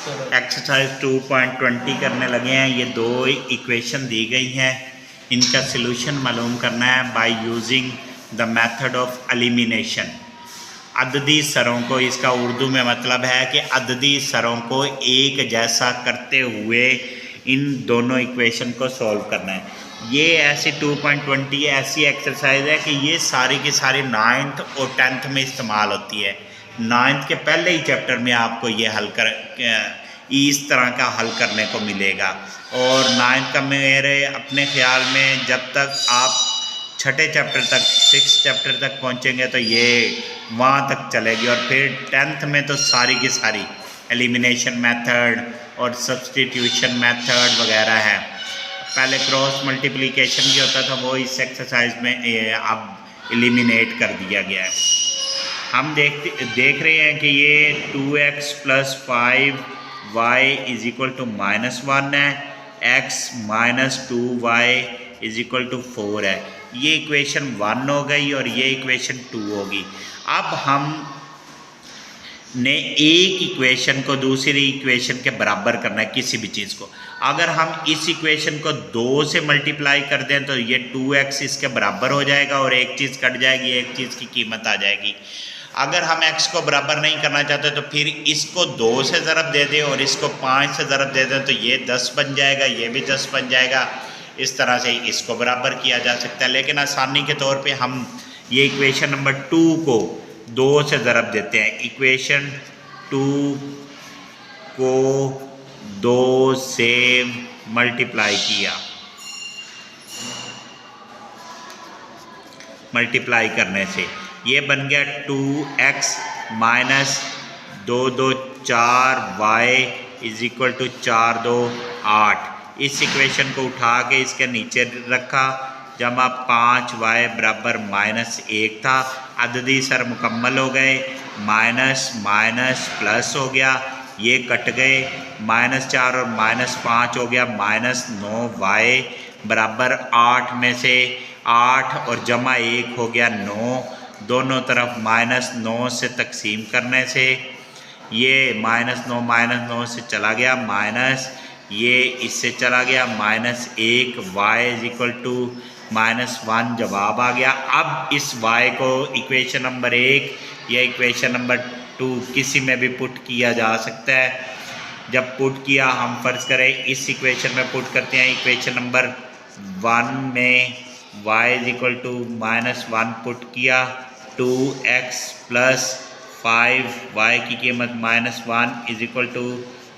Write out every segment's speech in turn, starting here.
Exercise 2.20 करने लगे हैं। ये दो इक्वेशन दी गई हैं, इनका सलूशन मालूम करना है by using the method of elimination. अददी सरों को, इसका उर्दू में मतलब है कि अददी सरों को एक जैसा करते हुए इन दोनों इक्वेशन को सॉल्व करना है। ये ऐसी 2.20 ऐसी एक्सरसाइज है कि ये सारी की सारी 9th और 10th में इस्तेमाल होती है। 9th के पहले ही चैप्टर में आपको ये हल कर इस तरह का हल करने को मिलेगा। और 9th का मेरे अपने ख्याल में जब तक आप छठे चैप्टर तक 6th चैप्टर तक पहुँचेंगे तो ये वहाँ तक चलेगी। और फिर 10th में तो सारी की सारी एलिमिनेशन मेथड और सब्सटीट्यूशन मेथड वगैरह है। पहले क्रॉस मल्टीप्लिकेशन भी होता था, वो इस एक्सरसाइज में अब एलिमिनेट कर दिया गया है। हम देख रहे हैं कि ये 2x + 5y = -1 है, x - 2y = 4 है। ये इक्वेशन 1 हो गई और ये इक्वेशन 2 होगी। अब हम ने एक इक्वेशन को दूसरी इक्वेशन के बराबर करना है, किसी भी चीज़ को। अगर हम इस इक्वेशन को 2 से मल्टीप्लाई कर दें तो ये 2x इसके बराबर हो जाएगा और एक चीज़ कट जाएगी, एक चीज़ की कीमत आ जाएगी। अगर हम x को बराबर नहीं करना चाहते तो फिर इसको 2 से ज़रब दे दें और इसको 5 से ज़रब दे दें तो ये 10 बन जाएगा, ये भी 10 बन जाएगा। इस तरह से इसको बराबर किया जा सकता है। लेकिन आसानी के तौर पे हम ये इक्वेशन नंबर 2 को 2 से ज़रब देते हैं। इक्वेशन 2 को 2 से मल्टीप्लाई किया, मल्टीप्लाई करने से ये बन गया 2x - 2 2 4 y = 4 2 8। इस इक्वेशन को उठा के इसके नीचे रखा, जमा 5y = -1 था। अददी सर मुकम्मल हो गए, माइनस माइनस प्लस हो गया, ये कट गए, -4 और -5 हो गया, -9y = 8 में से 8 और जमा 1 हो गया 9। दोनों तरफ -9 से तकसीम करने से ये -9 से चला गया, माइनस ये इससे चला गया, -1 y = -1 जवाब आ गया। अब इस y को इक्वेशन नंबर 1 या इक्वेशन नंबर 2 किसी में भी पुट किया जा सकता है। जब पुट किया, हम फ़र्ज़ करें इस इक्वेशन में पुट करते हैं। इक्वेशन नंबर 1 में y = -1 पुट किया, 2x + 5y की कीमत -1 =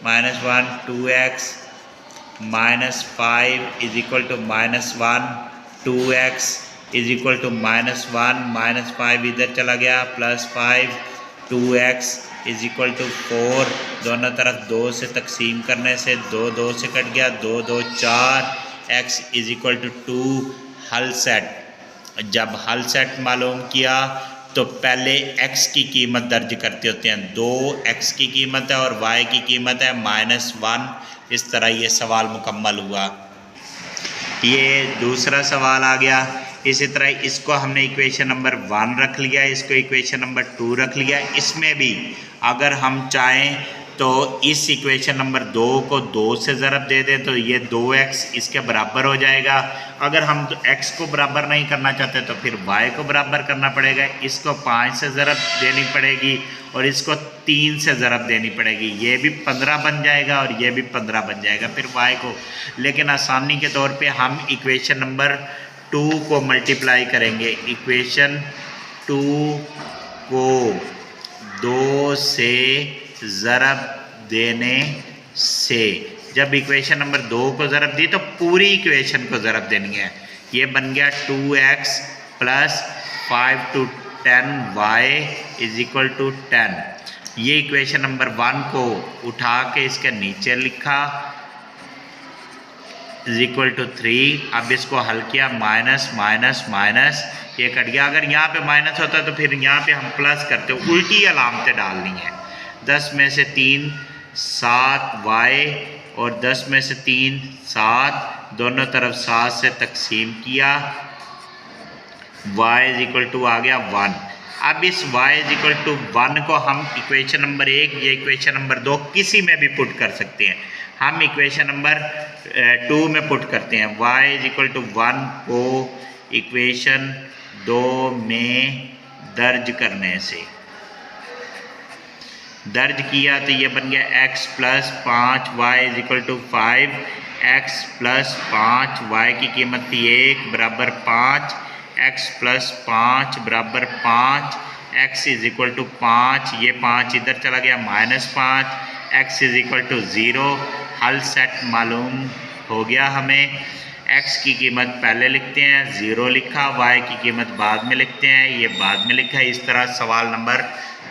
-1, 2x - 5 = -1, 2x = -1, -5 इधर चला गया, +5, 2x = 4। दोनों तरफ 2 से तकसीम करने से 2 2 से कट गया, 2 2 4, x = 2। हल सेट, जब हल सेट मालूम किया तो पहले x की कीमत दर्ज करते होते हैं। 2x की कीमत है और y की कीमत है -1। इस तरह ये सवाल मुकम्मल हुआ। ये दूसरा सवाल आ गया। इसी तरह इसको हमने इक्वेशन नंबर 1 रख लिया, इसको इक्वेशन नंबर 2 रख लिया। इसमें भी अगर हम चाहें तो इस इक्वेशन नंबर 2 को 2 से ज़रब दे दें तो ये 2x इसके बराबर हो जाएगा। अगर हम x को बराबर नहीं करना चाहते तो फिर y को बराबर करना पड़ेगा। इसको 5 से ज़रब देनी पड़ेगी और इसको 3 से ज़रब देनी पड़ेगी। ये भी 15 बन जाएगा और ये भी 15 बन जाएगा फिर y को। लेकिन आसानी के तौर पे हम इक्वेशन नंबर 2 को मल्टीप्लाई करेंगे। इक्वेशन 2 को 2 से ज़रब देने से, जब इक्वेशन नंबर 2 को ज़रब दी तो पूरी इक्वेशन को ज़रब देनी है। ये बन गया 2x + 5 to 10y = 10। ये इक्वेशन नंबर 1 को उठा के इसके नीचे लिखा, =3। अब इसको हल किया, माइनस माइनस माइनस, ये कट गया। अगर यहाँ पे माइनस होता तो फिर यहाँ पे हम प्लस करते, उल्टी अलामतें डालनी है। 10 में से 3 7y और 10 में से 3 7, दोनों तरफ 7 से तकसीम किया, y = आ गया 1। अब इस y इज इक्वल टू 1 को हम इक्वेशन नंबर 1 या इक्वेशन नंबर 2 किसी में भी पुट कर सकते हैं। हम इक्वेशन नंबर 2 में पुट करते हैं। y इज इक्वल टू 1 को इक्वेशन 2 में दर्ज करने से दर्ज किया तो ये बन गया x plus 5y is equal to 5, x plus 5y की कीमत थी 1 बराबर 5, x प्लस 5 बराबर 5, x इज इक्वल टू 5, ये 5 इधर चला गया -5, x इज इक्वल टू 0। हल सेट मालूम हो गया हमें। x की कीमत पहले लिखते हैं, 0 लिखा, y की कीमत बाद में लिखते हैं, ये बाद में लिखा है। इस तरह सवाल नंबर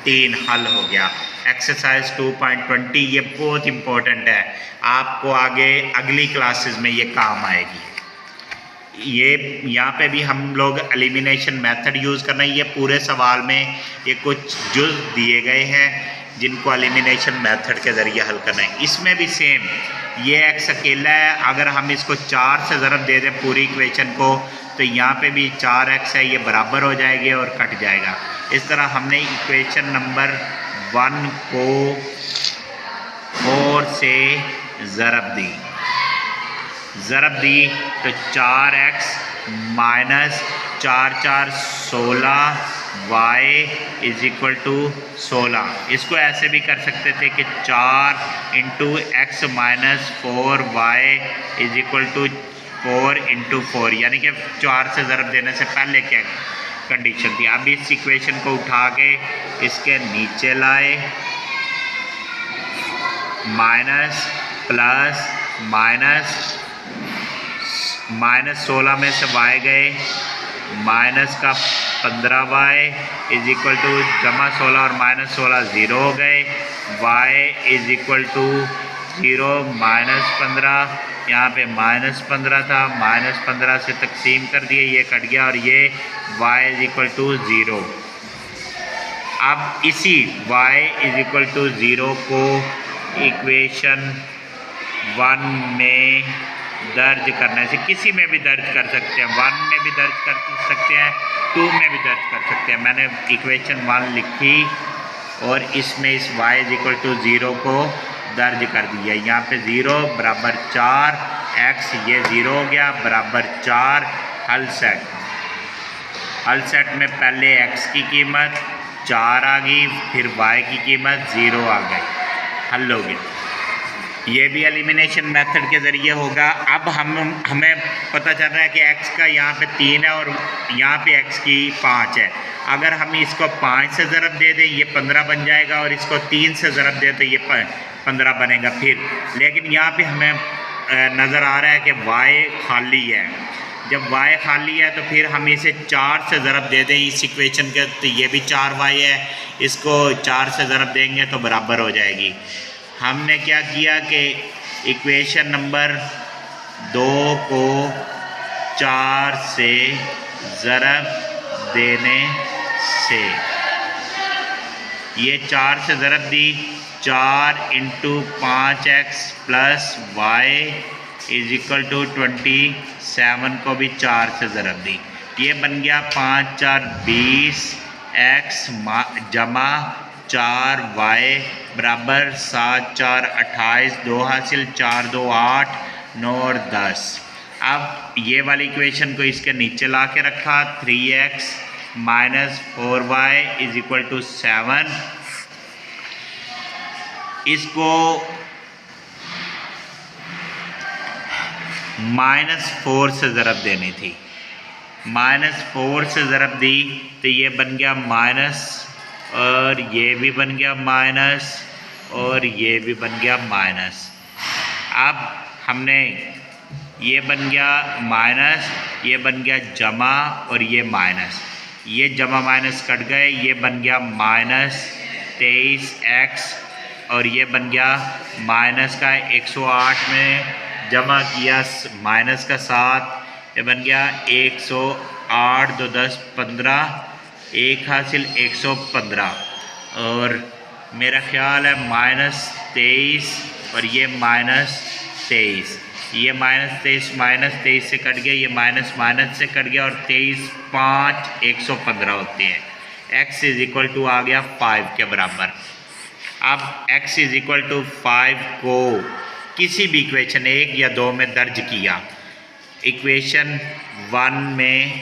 3 हल हो गया। एक्सरसाइज 2.20 ये बहुत इंपॉर्टेंट है, आपको आगे अगली क्लासेस में ये काम आएगी। ये यहाँ पे भी हम लोग एलिमिनेशन मेथड यूज़ करना है। ये पूरे सवाल में ये कुछ जुज़ दिए गए हैं जिनको एलिमिनेशन मेथड के ज़रिए हल करना है। इसमें भी सेम, ये x अकेला है, अगर हम इसको 4 से ज़रब दे दें पूरी इक्वेशन को तो यहाँ पे भी 4x है, ये बराबर हो जाएगी और कट जाएगा। इस तरह हमने इक्वेशन नंबर 1 को 4 से ज़रब दी तो 4x minus 4 4 16 y is equal to 16। इसको ऐसे भी कर सकते थे कि 4 into x minus 4y is equal to 4 into 4, यानी कि 4 से ज़रब देने से पहले क्या कंडीशन थी। अब इस इक्वेशन को उठा के इसके नीचे लाए, माइनस प्लस माइनस 16 में से y गए, माइनस का 15y इज इक्वल टू जमा 16 और माइनस 16 0 हो गए, y is equal to 0 minus 15, यहाँ पे माइनस 15 था, माइनस 15 से तकसीम कर दिए, ये कट गया और ये y इज इक्वल टू 0। अब इसी y इज इक्वल टू 0 को इक्वेशन 1 में दर्ज करने से, किसी में भी दर्ज कर सकते हैं, 1 में भी दर्ज कर सकते हैं, 2 में भी दर्ज कर सकते हैं। मैंने इक्वेशन 1 लिखी और इसमें इस y इज इक्वल टू 0 को दर्ज कर दिया। यहाँ पे 0 बराबर 4, x ये 0 हो गया बराबर 4। हल सेट में पहले x की कीमत 4 आ गई, फिर y की कीमत 0 आ गई, हल हो गया। ये भी एलिमिनेशन मेथड के ज़रिए होगा। अब हमें पता चल रहा है कि x का यहाँ पे 3 है और यहाँ पे x की 5 है। अगर हम इसको 5 से ज़रब दे दें ये 15 बन जाएगा और इसको 3 से ज़रब दे तो ये 15 बनेगा फिर। लेकिन यहाँ पे हमें नज़र आ रहा है कि y खाली है। जब y खाली है तो फिर हम इसे 4 से ज़रब दे दें इस इक्वेशन के, तो ये भी 4y है, इसको 4 से ज़रब देंगे तो बराबर हो जाएगी। हमने क्या किया कि इक्वेशन नंबर 2 को 4 से ज़रब देने से, ये 4 से ज़रब दी, 4 into 5x plus y is equal to 27 को भी 4 से ज़रब दी, ये बन गया 5 4 20 x जमा 4y बराबर 7 4 28, 2 हासिल 4 2 8 9 और 10। अब ये वाली इक्वेशन को इसके नीचे ला के रखा, 3x minus 4y is equal to 7। इसको -4 से ज़रब देनी थी, -4 से ज़रब दी तो ये बन गया माइनस, और ये भी बन गया माइनस, और ये भी बन गया माइनस। अब हमने ये बन गया माइनस, ये बन गया जमा और ये माइनस, ये जमा माइनस कट गए, ये बन गया -23x और ये बन गया माइनस का 108 में जमा किया माइनस का 7, ये बन गया 108 2 10 15, 1 हासिल 115 और मेरा ख्याल है -23 और ये -23, ये -23 से कट गया, ये माइनस से कट गया और 23 5 115 होते हैं। x इज इक्वल टू आ गया 5 के बराबर। अब x इज इक्वल टू 5 को किसी भी इक्वेशन 1 या 2 में दर्ज किया, इक्वेशन 1 में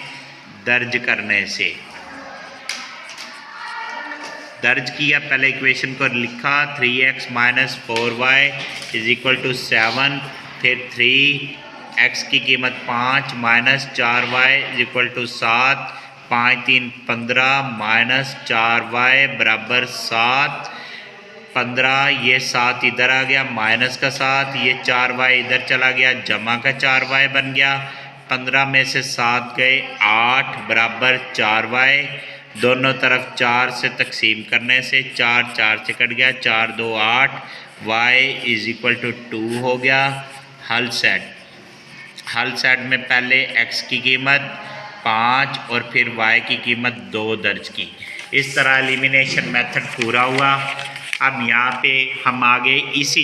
दर्ज करने से दर्ज किया, पहले इक्वेशन को लिखा 3x minus 4y is equal to 7, फिर 3x की कीमत 5 minus 4y is equal to 7, 5 3 15 minus 4y बराबर 7, 15 ये 7 इधर आ गया माइनस का 7, ये 4y इधर चला गया जमा का 4y बन गया, 15 में से 7 गए 8 बराबर 4y, दोनों तरफ 4 से तकसीम करने से 4 4 से कट गया, 4 2 8, y इज इक्वल टू 2 हो गया। हल सेट में पहले x की कीमत 5 और फिर y की कीमत 2 दर्ज की। इस तरह एलिमिनेशन मेथड पूरा हुआ। अब यहाँ पे हम आगे इसी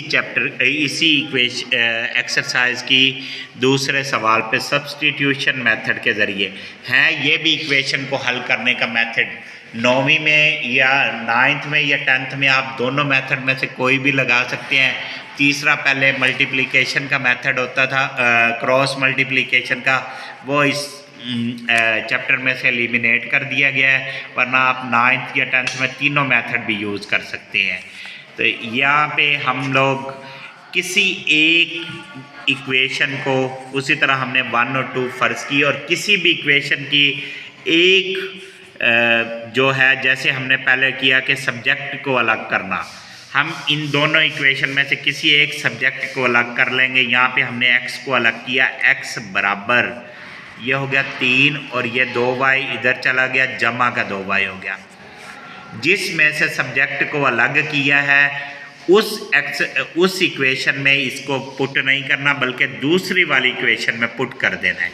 एक्सरसाइज की दूसरे सवाल पे सब्स्टिट्यूशन मेथड के ज़रिए हैं। ये भी इक्वेशन को हल करने का मेथड 9वीं में या 9th में या 10th में आप दोनों मेथड में से कोई भी लगा सकते हैं। तीसरा पहले मल्टीप्लिकेशन का मेथड होता था, क्रॉस मल्टीप्लिकेशन का, वो इस चैप्टर में से एलिमिनेट कर दिया गया है, वरना आप 9th या 10th में तीनों मेथड भी यूज़ कर सकते हैं। तो यहाँ पे हम लोग किसी एक इक्वेशन को उसी तरह हमने 1 और 2 फ़र्ज़ की, और किसी भी इक्वेशन की एक जो है जैसे हमने पहले किया कि सब्जेक्ट को अलग करना, हम इन दोनों इक्वेशन में से किसी एक सब्जेक्ट को अलग कर लेंगे। यहाँ पे हमने x को अलग किया, x बराबर ये हो गया 3 और ये 2y इधर चला गया जमा का 2y हो गया। जिसमें से सब्जेक्ट को अलग किया है उस इक्वेशन में इसको पुट नहीं करना, बल्कि दूसरी वाली इक्वेशन में पुट कर देना है।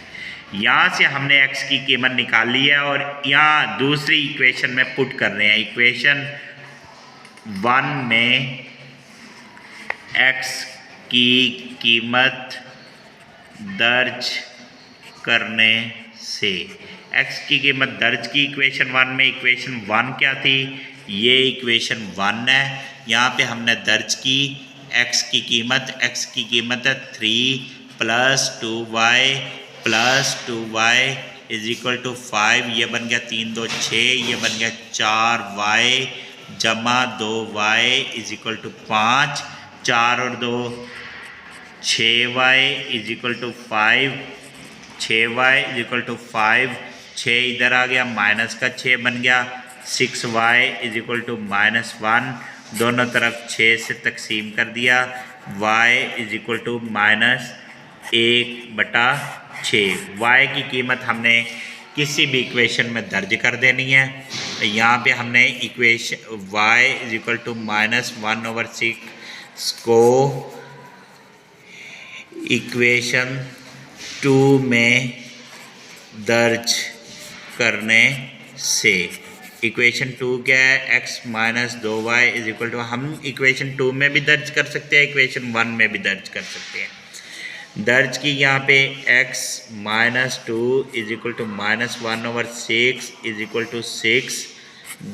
यहाँ से हमने x की कीमत निकाल ली है और यहाँ दूसरी इक्वेशन में पुट कर रहे हैं। इक्वेशन 1 में x की कीमत दर्ज करने से, x की कीमत दर्ज की इक्वेशन 1 में। इक्वेशन 1 क्या थी? ये इक्वेशन 1 है। यहाँ पे हमने दर्ज की x की कीमत है 3 plus 2y is equal to 5, ये बन गया 3 2 6, ये बन गया 4y जमा 2y इज इक्वल टू 5, 4 और 2 6y is equal to 5, 6y is equal to 5, 6 इधर आ गया माइनस का 6 बन गया, 6y इज इक्वल टू -1, दोनों तरफ 6 से तकसीम कर दिया, y is equal to -1/6। y की कीमत हमने किसी भी इक्वेशन में दर्ज कर देनी है। यहाँ पे हमने equation y is equal to -1/6 को इक्वेशन 2 में दर्ज करने से, इक्वेशन 2 क्या है? x minus 2y is equal to, हम इक्वेशन 2 में भी दर्ज कर सकते हैं, इक्वेशन 1 में भी दर्ज कर सकते हैं। दर्ज की यहाँ पे x minus 2 is equal to -1/6 is equal to 6,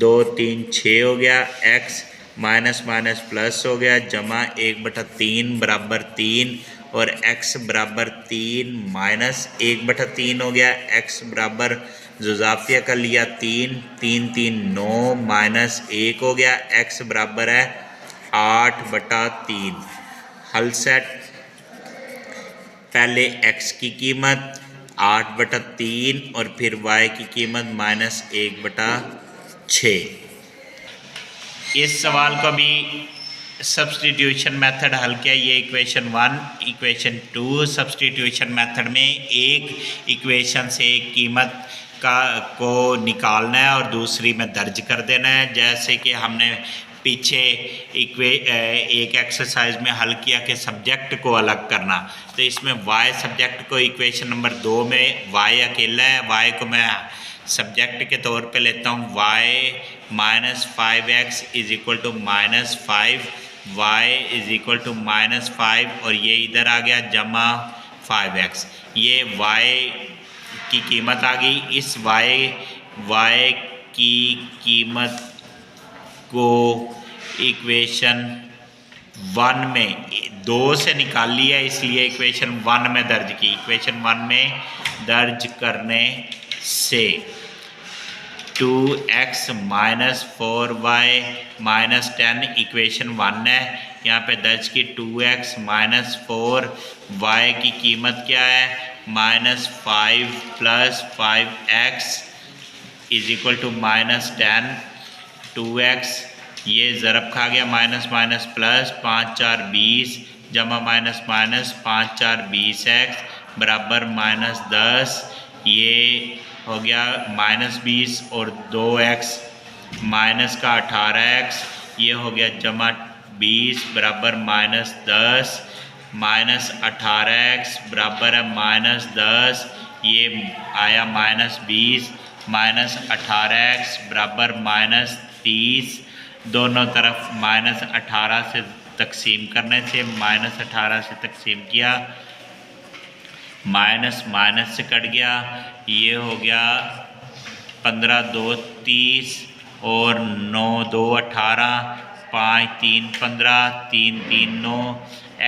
2 3 6 हो गया, x माइनस माइनस प्लस हो गया जमा 1/3 बराबर 3, और x बराबर 3 माइनस 1/3 हो गया, x बराबर जुजाफिया कर लिया 3 3 3 9 माइनस 1 हो गया, x बराबर है 8/3। हल सेट, पहले x की कीमत 8/3 और फिर y की कीमत -1/6। इस सवाल को भी सब्स्टिट्यूशन मेथड हल किया। ये इक्वेशन 1, इक्वेशन 2 सब्स्टिट्यूशन मेथड में एक इक्वेशन से एक कीमत को निकालना है और दूसरी में दर्ज कर देना है। जैसे कि हमने पीछे एक एक्सरसाइज में हल किया कि सब्जेक्ट को अलग करना, तो इसमें y सब्जेक्ट को इक्वेशन नंबर 2 में y अकेला है, y को मैं सब्जेक्ट के तौर पे लेता हूँ, y minus 5x is equal to -5, y is equal to -5 और ये इधर आ गया जमा 5x, ये y की कीमत आ गई। इस y की कीमत को इक्वेशन 1 में 2 से निकाल लिया, इसलिए इक्वेशन 1 में दर्ज की। इक्वेशन 1 में दर्ज करने से 2x minus 4y minus 10 equation 1 है। यहाँ पे दर्ज की 2x माइनस 4y की कीमत क्या है, minus 5 plus 5x is equal to minus 10। 2x ये ज़रब खा गया, माइनस माइनस प्लस, 5 4 20 जमा माइनस माइनस 5 4 20x बराबर माइनस 10। ये हो गया माइनस 20 और 2x माइनस का 18x, ये हो गया जमा 20 बराबर माइनस 10। माइनस 18x बराबर है माइनस 10, ये आया माइनस 20 माइनस 18x बराबर माइनस 30। दोनों तरफ माइनस 18 से तकसीम करने से, माइनस 18 से तकसीम किया, माइनस माइनस से कट गया, ये हो गया 15 2 30 और 9 2 18, 5 3 15, 3 3 9।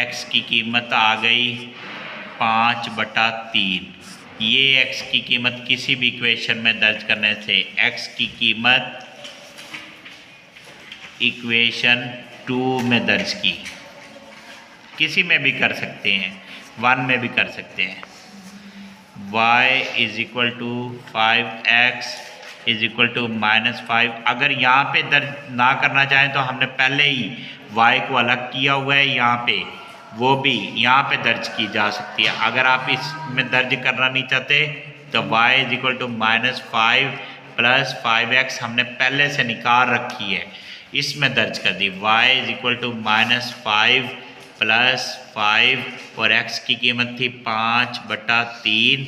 x की कीमत आ गई 5/3। ये x की कीमत किसी भी इक्वेशन में दर्ज करने से x की कीमत इक्वेशन 2 में दर्ज की, किसी में भी कर सकते हैं, 1 में भी कर सकते हैं। y is equal to 5x is equal to minus 5। अगर यहाँ पे दर्ज ना करना चाहें तो हमने पहले ही y को अलग किया हुआ है, यहाँ पे वो भी यहाँ पे दर्ज की जा सकती है। अगर आप इसमें दर्ज करना नहीं चाहते तो y is equal to minus 5 plus 5x हमने पहले से निकाल रखी है, इसमें दर्ज कर दी। y is equal to minus 5 plus 5 और x की कीमत थी 5/3,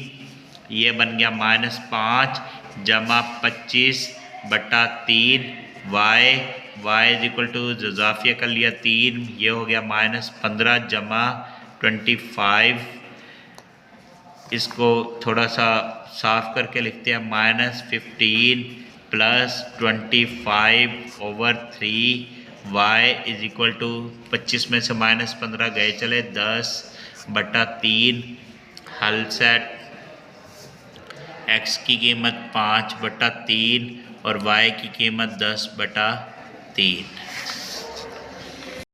ये बन गया माइनस 5 जमा 25/3। y इज इक्वल टू ज़ाफ़िया कर लिया 3, ये हो गया माइनस 15 जमा 25। इसको थोड़ा सा साफ करके लिखते हैं, minus 15 plus 25/3। y is equal to 25 में से माइनस 15 गए चले 10/3। हल सेट, x की कीमत 5/3 और y की कीमत 10/3।